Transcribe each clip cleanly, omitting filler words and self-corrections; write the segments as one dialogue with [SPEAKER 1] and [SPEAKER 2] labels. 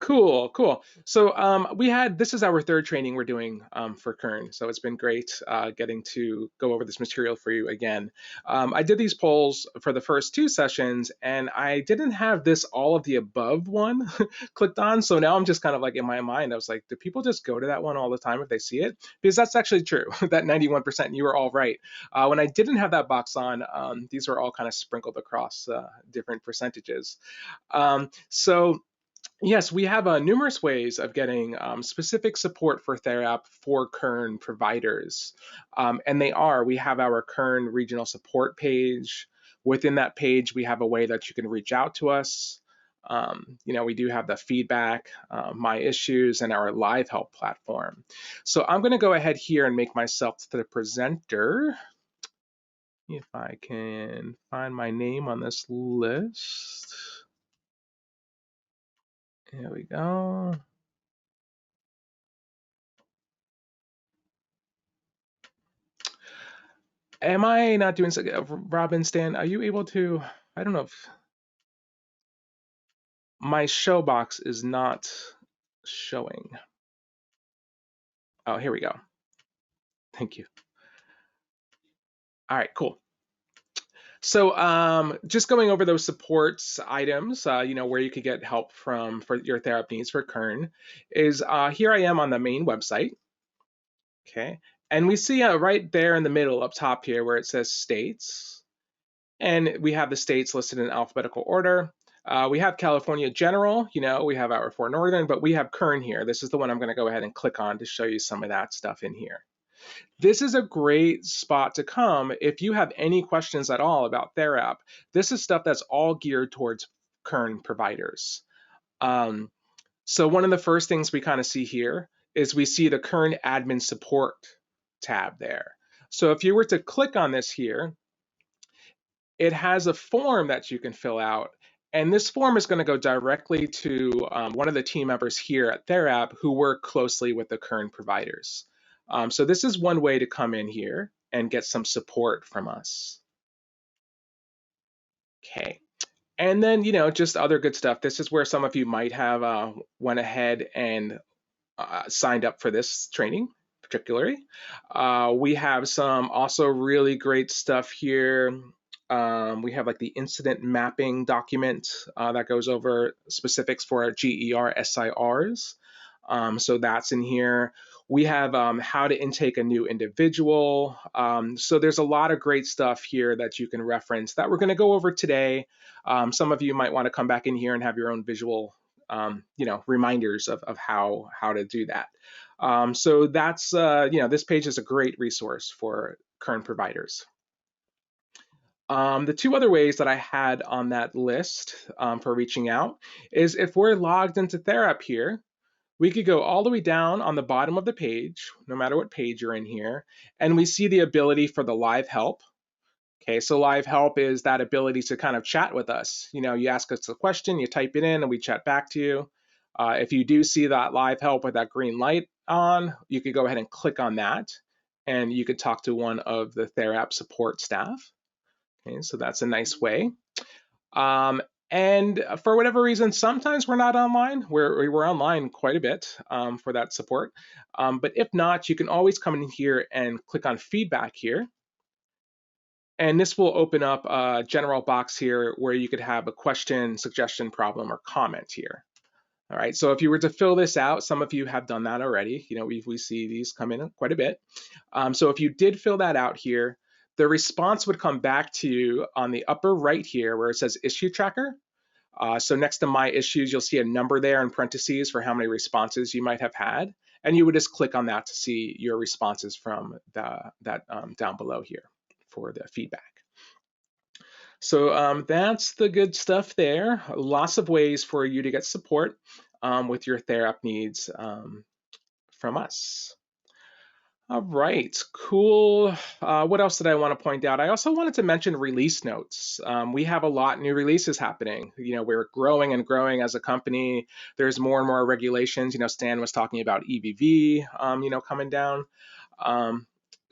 [SPEAKER 1] Cool, cool. So this is our third training we're doing for Kern. So it's been great getting to go over this material for you again. I did these polls for the first two sessions, and I didn't have this all of the above one clicked on. So now I'm just kind of like in my mind, I was like, do people just go to that one all the time if they see it? Because that's actually true. That 91%, you were all right. When I didn't have that box on, these were all kind of sprinkled across different percentages. So yes, we have numerous ways of getting specific support for Therap for Kern providers. We have our Kern regional support page. Within that page, we have a way that you can reach out to us. We do have the feedback, my issues, and our live help platform. So I'm going to go ahead here and make myself the presenter. If I can find my name on this list. There we go. Am I not doing so? Robin, Stan, are you able to? I don't know if my show box is not showing. Oh, here we go. Thank you. All right, cool. So just going over those supports items, where you could get help for your therapy needs for Kern is here I am on the main website. Okay. And we see right there in the middle up top here where it says states. And we have the states listed in alphabetical order. We have California General, we have our four Northern, but we have Kern here. This is the one I'm going to go ahead and click on to show you some of that stuff in here. This is a great spot to come if you have any questions at all about Therap. This is stuff that's all geared towards Kern providers. So one of the first things we kind of see here is we see the Kern Admin Support tab there. So if you were to click on this here, it has a form that you can fill out. And this form is going to go directly to one of the team members here at Therap who work closely with the Kern providers. So this is one way to come in here and get some support from us. Okay. And then, just other good stuff. This is where some of you might have went ahead and signed up for this training, particularly. We have some also really great stuff here. We have like the incident mapping document that goes over specifics for our GER SIRs. So that's in here. We have how to intake a new individual. So there's a lot of great stuff here that you can reference that we're going to go over today. Some of you might want to come back in here and have your own visual reminders of how to do that. So that's, this page is a great resource for Kern providers. The two other ways that I had on that list for reaching out is if we're logged into Therap here, we could go all the way down on the bottom of the page, no matter what page you're in here, and we see the ability for the live help. Okay, so live help is that ability to kind of chat with us. You ask us a question, you type it in, and we chat back to you. If you do see that live help with that green light on, you could go ahead and click on that, and you could talk to one of the Therap support staff. Okay, so that's a nice way. And for whatever reason, sometimes we're not online. We're online quite a bit for that support. But if not, you can always come in here and click on feedback here. And this will open up a general box here where you could have a question, suggestion, problem, or comment here. All right, so if you were to fill this out, some of you have done that already. We see these come in quite a bit. So if you did fill that out here, the response would come back to you on the upper right here where it says issue tracker. So next to my issues, you'll see a number there in parentheses for how many responses you might have had. And you would just click on that to see your responses from that down below here for the feedback. So that's the good stuff there. Lots of ways for you to get support with your Therap needs from us. All right, cool. What else did I want to point out? I also wanted to mention release notes. We have a lot new releases happening. We're growing and growing as a company. There's more and more regulations. Stan was talking about EBV, coming down.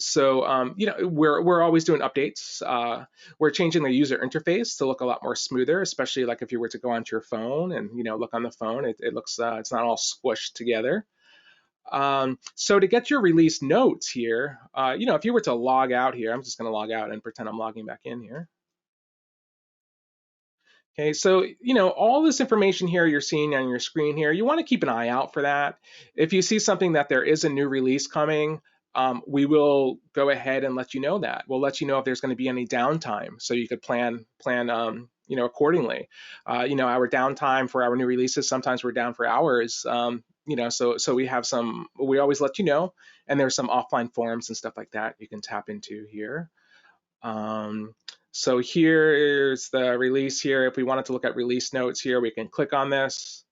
[SPEAKER 1] So we're always doing updates. We're changing the user interface to look a lot more smoother, especially like if you were to go onto your phone and look on the phone, it looks it's not all squished together. So to get your release notes here, if you were to log out here, I'm just going to log out and pretend I'm logging back in here. Okay, so all this information here you're seeing on your screen here, you want to keep an eye out for that. If you see something that there is a new release coming, we will go ahead and let you know that. We'll let you know if there's going to be any downtime, so you could plan accordingly. Our downtime for our new releases, sometimes we're down for hours. So we have some. We always let you know, and there's some offline forums and stuff like that you can tap into here. So here's the release here. If we wanted to look at release notes here, we can click on this,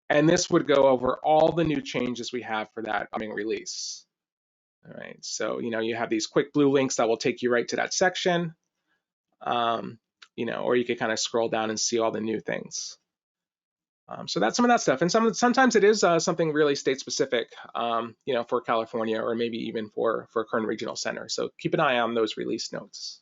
[SPEAKER 1] and this would go over all the new changes we have for that upcoming release. All right, so you have these quick blue links that will take you right to that section, or you could kind of scroll down and see all the new things. So that's some of that stuff, and sometimes it is something really state specific, for California or maybe even for a current regional center. So keep an eye on those release notes.